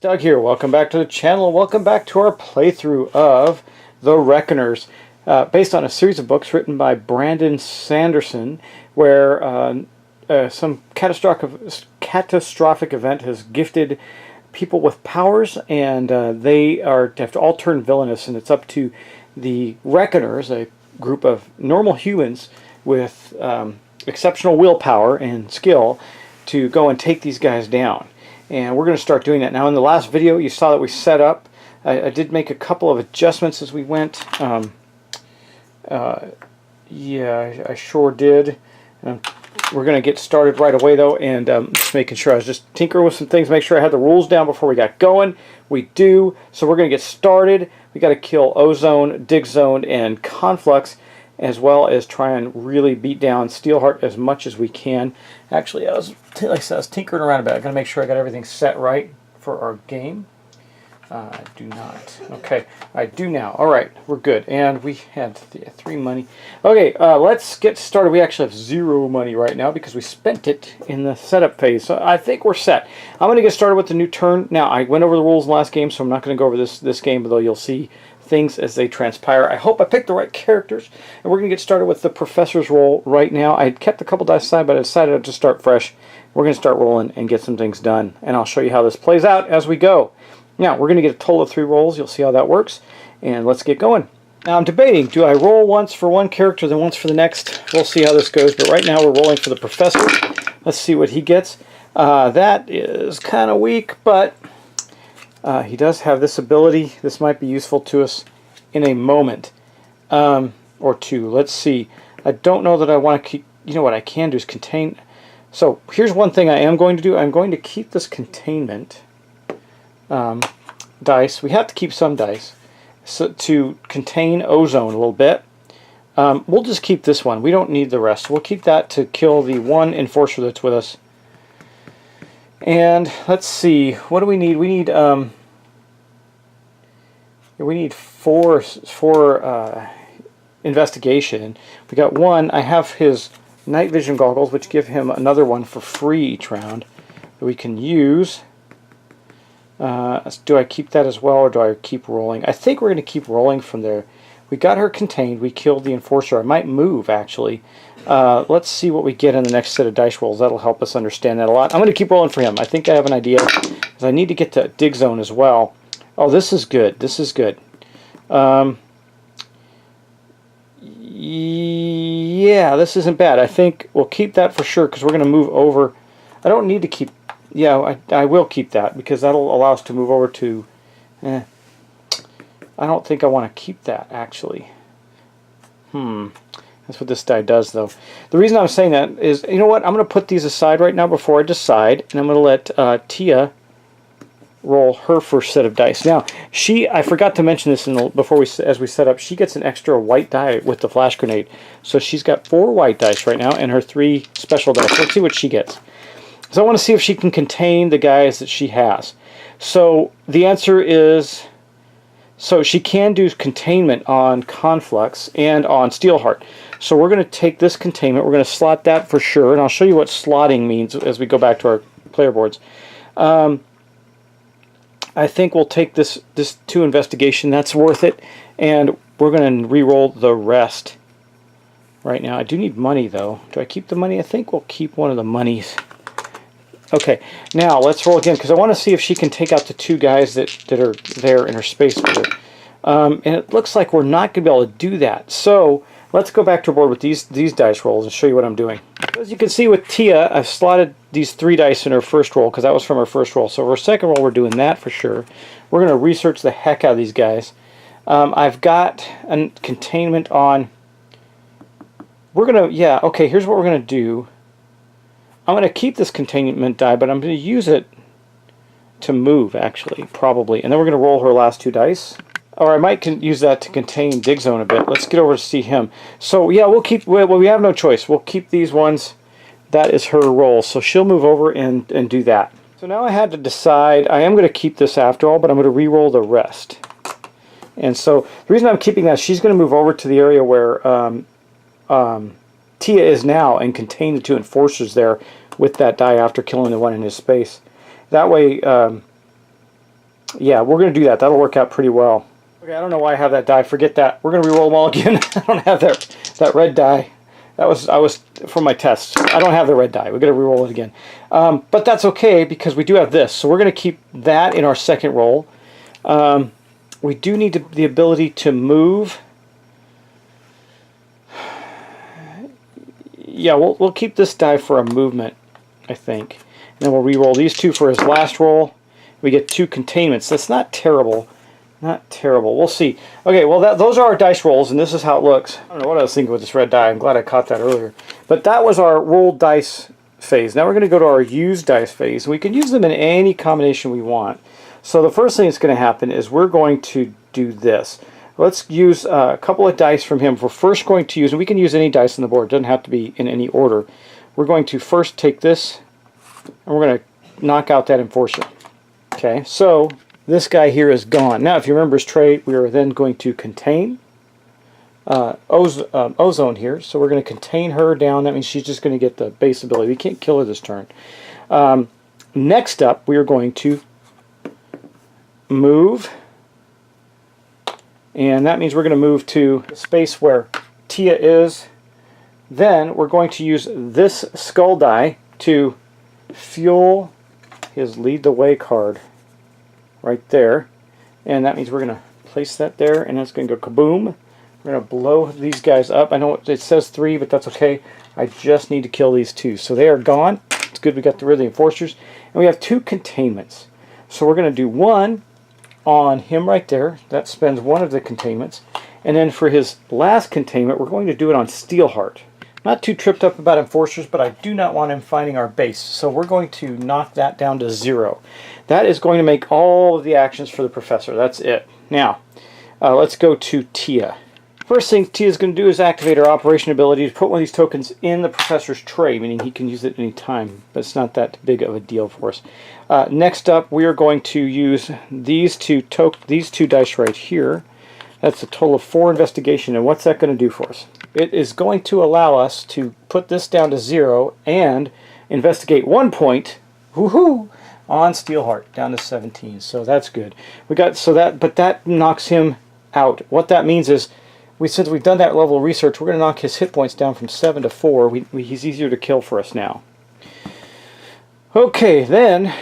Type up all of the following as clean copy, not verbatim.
Doug here. Welcome back to the channel. Welcome back to our playthrough of The Reckoners, based on a series of books written by Brandon Sanderson, where some catastrophic event has gifted people with powers, and they have to all turn villainous, and it's up to the Reckoners, a group of normal humans with exceptional willpower and skill, to go and take these guys down. And we're going to start doing that now. In the last video, you saw that we set up. I did make a couple of adjustments as we went. Yeah, I sure did. We're going to get started right away, though, and just making sure I was just tinkering with some things, make sure I had the rules down before we got going. We do, so we're going to get started. We got to kill Ozone, Dig Zone, and Conflux, as well as try and really beat down Steelheart as much as we can. Actually, like I said, I was tinkering around a bit. I got to make sure I got everything set right for our game. I do not. Okay, I do now. All right, we're good. And we had 3 money. Okay, let's get started. We actually have 0 money right now because we spent it in the setup phase. So I think we're set. I'm going to get started with the new turn. Now, I went over the rules in the last game, so I'm not going to go over this game, although you'll see things as they transpire. I hope I picked the right characters, and we're going to get started with the professor's roll right now. I had kept a couple dice aside, but I decided to start fresh. We're going to start rolling and get some things done, and I'll show you how this plays out as we go. Now, we're going to get a total of 3 rolls. You'll see how that works, and let's get going. Now, I'm debating, do I roll once for one character, then once for the next? We'll see how this goes, but right now we're rolling for the professor. Let's see what he gets. That is kind of weak, but he does have this ability. This might be useful to us in a moment or two. Let's see. I don't know that I want to keep... You know what I can do is contain... So here's one thing I am going to do. I'm going to keep this containment dice. We have to keep some dice to contain Ozone a little bit. We'll just keep this one. We don't need the rest. We'll keep that to kill the one enforcer that's with us. And let's see, what do we need? We need 4 investigation. We got 1. I have his night vision goggles, which give him another one for free each round that we can use. Do I keep that as well, or do I keep rolling? I think we're going to keep rolling from there. We got her contained. We killed the enforcer. I might move, actually. Let's see what we get in the next set of dice rolls. That'll help us understand that a lot. I'm going to keep rolling for him. I think I have an idea, because I need to get to Dig Zone as well. Oh, this is good. This is good. Yeah, this isn't bad. I think we'll keep that for sure, because we're going to move over. I don't need to keep... Yeah, I will keep that, because that'll allow us to move over to... I don't think I want to keep that, actually. That's what this die does, though. The reason I'm saying that is, you know what? I'm going to put these aside right now before I decide, and I'm going to let Tia roll her first set of dice. Now, I forgot to mention this as we set up. She gets an extra white die with the flash grenade, so she's got 4 white dice right now, and her 3 special dice. Let's see what she gets. So I want to see if she can contain the guys that she has. So the answer is... So she can do containment on Conflux and on Steelheart. So we're going to take this containment, we're going to slot that for sure, and I'll show you what slotting means as we go back to our player boards. I think we'll take this 2 investigation, that's worth it, and we're going to re-roll the rest right now. I do need money, though. Do I keep the money? I think we'll keep one of the monies. Okay, now let's roll again, because I want to see if she can take out the 2 guys that are there in her space with her. And it looks like we're not going to be able to do that. So let's go back to our board with these dice rolls and show you what I'm doing. As you can see with Tia, I've slotted these 3 dice in her first roll, because that was from her first roll. So for her second roll, we're doing that for sure. We're going to research the heck out of these guys. I've got a containment on... We're going to... Yeah, okay, here's what we're going to do. I'm going to keep this containment die, but I'm going to use it to move, actually, probably. And then we're going to roll her last 2 dice. Or I might use that to contain Dig Zone a bit. Let's get over to see him. So, yeah, we'll keep... Well, we have no choice. We'll keep these ones. That is her roll. So she'll move over and do that. So now I had to decide. I am going to keep this after all, but I'm going to re-roll the rest. And so the reason I'm keeping that, she's going to move over to the area where... Tia is now and contain the 2 enforcers there with that die after killing the one in his space. That way Yeah, we're going to do that. That'll work out pretty well. Okay, I don't know why I have that die. Forget that. We're going to re-roll them all again. I don't have that red die. I was from my test. I don't have the red die. We're going to re-roll it again. But that's okay because we do have this. So we're going to keep that in our second roll. We do need the ability to move. Yeah, we'll keep this die for a movement, I think. And then we'll re-roll these two for his last roll. We get 2 containments. That's not terrible. Not terrible. We'll see. Okay, well, those are our dice rolls, and this is how it looks. I don't know what I was thinking with this red die. I'm glad I caught that earlier. But that was our rolled dice phase. Now we're going to go to our used dice phase. We can use them in any combination we want. So the first thing that's going to happen is we're going to do this. Let's use a couple of dice from him. We're first going to use, and we can use any dice on the board. It doesn't have to be in any order. We're going to first take this, and we're going to knock out that enforcer. Okay, so this guy here is gone. Now, if you remember his trait, we are then going to contain Ozone here. So we're going to contain her down. That means she's just going to get the base ability. We can't kill her this turn. Next up, we are going to move. And that means we're going to move to the space where Tia is. Then we're going to use this skull die to fuel his lead the way card right there. And that means we're going to place that there, and that's going to go kaboom. We're going to blow these guys up. I know it says 3, but that's okay. I just need to kill these 2. So they are gone. It's good we got rid of the enforcers. And we have 2 containments. So we're going to do 1 on him right there. That spends 1 of the containments. And then for his last containment, we're going to do it on Steelheart. Not too tripped up about enforcers, but I do not want him finding our base. So we're going to knock that down to 0. That is going to make all of the actions for the professor. That's it. Now, let's go to Tia. First thing Tia is going to do is activate her operation ability to put one of these tokens in the professor's tray, meaning he can use it any time, but it's not that big of a deal for us. Next up, we are going to use these two dice right here. That's a total of 4 investigation, and what's that going to do for us? It is going to allow us to put this down to 0 and investigate 1 point, woohoo, on Steelheart down to 17. So that's good. But that knocks him out. What that means is, since we've done that level of research, we're going to knock his hit points down from 7 to 4. He's easier to kill for us now. Okay, then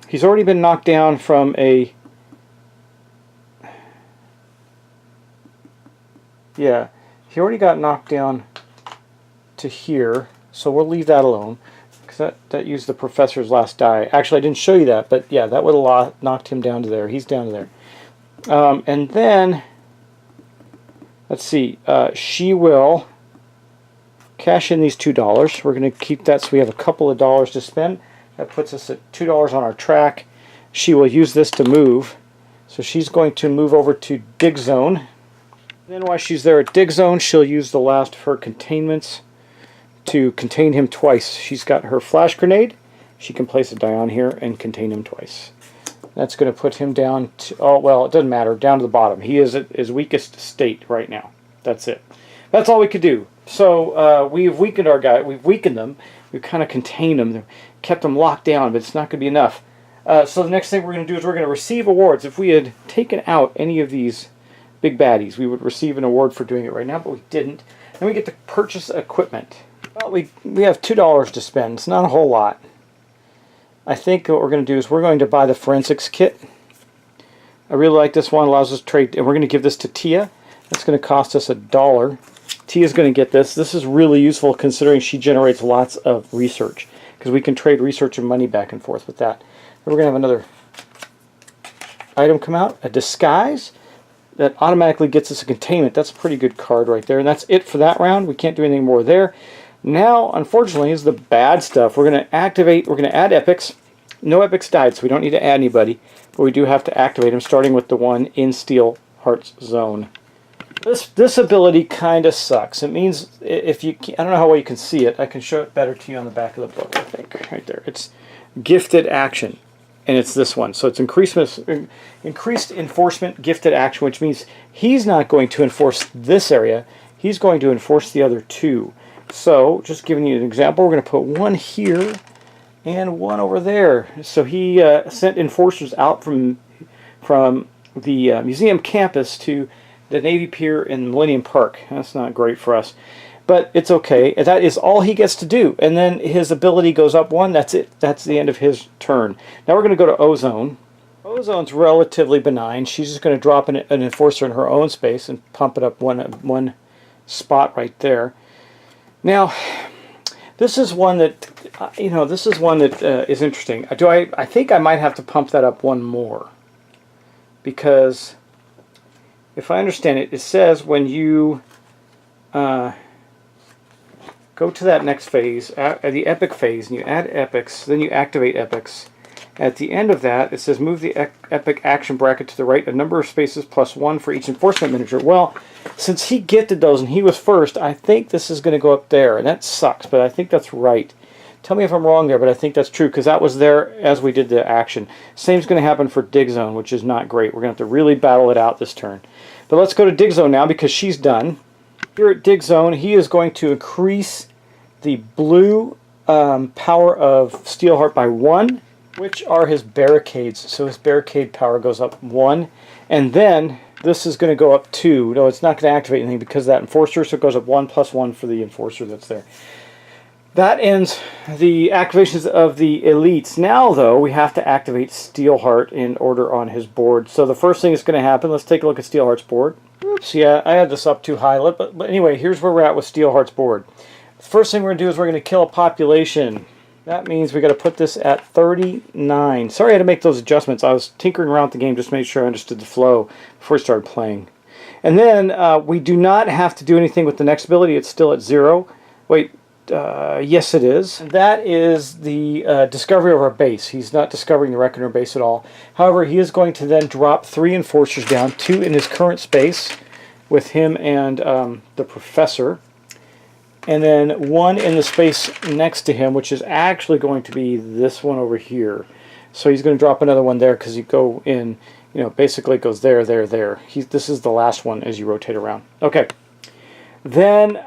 he's already been knocked down from a... Yeah, he already got knocked down to here, so we'll leave that alone, because that used the professor's last die. Actually, I didn't show you that, but yeah, that would have knocked him down to there. He's down to there. And then, let's see, she will cash in these $2. We're going to keep that so we have a couple of dollars to spend. That puts us at $2 on our track. She will use this to move. So she's going to move over to Dig Zone. Then while she's there at Dig Zone, she'll use the last of her containments to contain him twice. She's got her flash grenade. She can place a die on here and contain him twice. That's going to put him down to, oh, well, it doesn't matter, down to the bottom. He is at his weakest state right now. That's it. That's all we could do. So we've weakened our guy. We've weakened them. We've kind of contained them. Kept them locked down, but it's not going to be enough. So the next thing we're going to do is we're going to receive awards. If we had taken out any of these big baddies, we would receive an award for doing it right now, but we didn't. Then we get to purchase equipment. Well, we have $2 to spend. It's not a whole lot. I think what we're going to do is we're going to buy the forensics kit. I really like this one. Allows us to trade, and we're going to give this to Tia. That's going to cost us $1. Tia's going to get this. This is really useful considering she generates lots of research, because we can trade research and money back and forth with that. Then we're going to have another item come out, a disguise. That automatically gets us a containment. That's a pretty good card right there. And that's it for that round. We can't do anything more there. Now, unfortunately, is the bad stuff. We're going to activate, we're going to add epics. No epics died, so we don't need to add anybody. But we do have to activate them, starting with the one in Steelheart's zone. This ability kind of sucks. It means, if you, I don't know how well you can see it. I can show it better to you on the back of the book, I think. Right there. It's gifted action. And it's this one. So it's increased enforcement gifted action, which means he's not going to enforce this area. He's going to enforce the other 2. So, just giving you an example, we're going to put 1 here and 1 over there. So he sent enforcers out from from the museum campus to the Navy Pier in Millennium Park. That's not great for us, but it's okay. That is all he gets to do, and then his ability goes up 1. That's it. That's the end of his turn. Now we're going to go to Ozone. Ozone's relatively benign. She's just going to drop an enforcer in her own space and pump it up one spot right there. Now, this is one that is interesting. I think I might have to pump that up 1 more, because if I understand it, it says when you go to that next phase, the epic phase, and you add epics, then you activate epics. At the end of that, it says move the epic action bracket to the right a number of spaces plus 1 for each enforcement miniature. Well, since he gifted those and he was first, I think this is going to go up there, and that sucks, but I think that's right. Tell me if I'm wrong there, but I think that's true, because that was there as we did the action. Same's going to happen for Dig Zone, which is not great. We're going to have to really battle it out this turn. But let's go to Dig Zone now, because she's done. Here at Dig Zone, he is going to increase the blue power of Steelheart by 1, which are his barricades. So his barricade power goes up 1, and then this is going to go up 2. No, it's not going to activate anything because of that enforcer, so it goes up 1 plus 1 for the enforcer that's there. That ends the activations of the elites. Now, though, we have to activate Steelheart in order on his board. So the first thing that's going to happen, let's take a look at Steelheart's board. Oops, yeah, I had this up too high. But anyway, here's where we're at with Steelheart's board. The first thing we're going to do is we're going to kill a population. That means we got to put this at 39. Sorry I had to make those adjustments. I was tinkering around with the game just to make sure I understood the flow before we started playing. And then we do not have to do anything with the next ability. It's still at 0. Wait, yes it is. And that is the discovery of our base. He's not discovering the Reckoner base at all. However, he is going to then drop 3 enforcers down, 2 in his current space with him and the Professor. And then 1 in the space next to him, which is actually going to be this one over here. So he's going to drop another one there because you go in, basically it goes there, there, there. This is the last one as you rotate around. Okay. Then,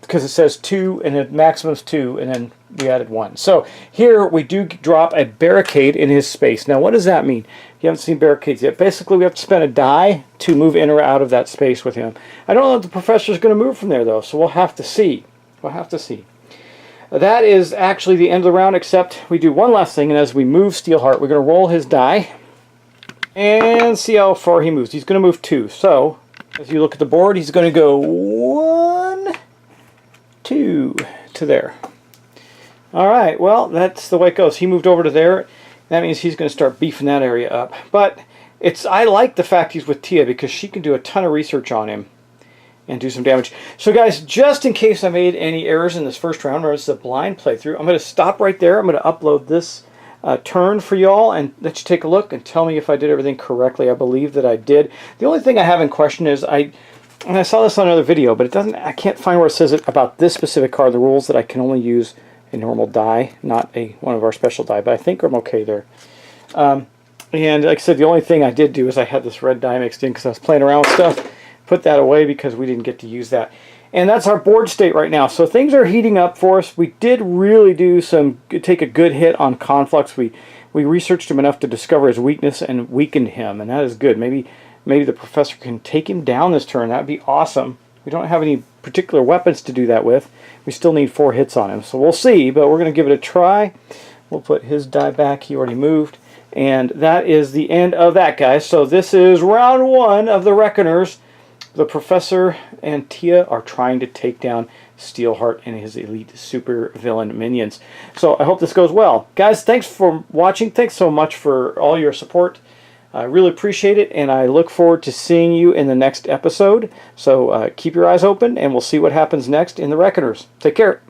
because it says 2 and the maximum is 2, and then we added 1. So here we do drop a barricade in his space. Now what does that mean? You haven't seen barricades yet. Basically we have to spend a die to move in or out of that space with him. I don't know if the Professor's going to move from there though, so we'll have to see. We'll have to see. That is actually the end of the round, except we do one last thing, and as we move Steelheart, we're going to roll his die and see how far he moves. He's going to move 2. So as you look at the board, he's going to go 1, 2 to there. Alright, well, that's the way it goes. He moved over to there. That means he's going to start beefing that area up. But I like the fact he's with Tia, because she can do a ton of research on him and do some damage. So guys, just in case I made any errors in this first round, or it's a blind playthrough, I'm going to stop right there. I'm going to upload this turn for y'all and let you take a look and tell me if I did everything correctly. I believe that I did. The only thing I have in question is and I saw this on another video, but I can't find where it says it about this specific card, the rules that I can only use a normal die, not one of our special die, but I think I'm okay there. And like I said, the only thing I did do is I had this red die mixed in because I was playing around with stuff. Put that away because we didn't get to use that. And that's our board state right now. So things are heating up for us. We did really take a good hit on Conflux. We researched him enough to discover his weakness and weakened him, and that is good. Maybe the Professor can take him down this turn. That would be awesome. We don't have any particular weapons to do that with. We still need 4 hits on him. So we'll see, but we're going to give it a try. We'll put his die back. He already moved. And that is the end of that, guys. So this is round 1 of the Reckoners. The Professor and Tia are trying to take down Steelheart and his elite super villain minions. So I hope this goes well. Guys, thanks for watching. Thanks so much for all your support. I really appreciate it, and I look forward to seeing you in the next episode. So keep your eyes open, and we'll see what happens next in the Reckoners. Take care.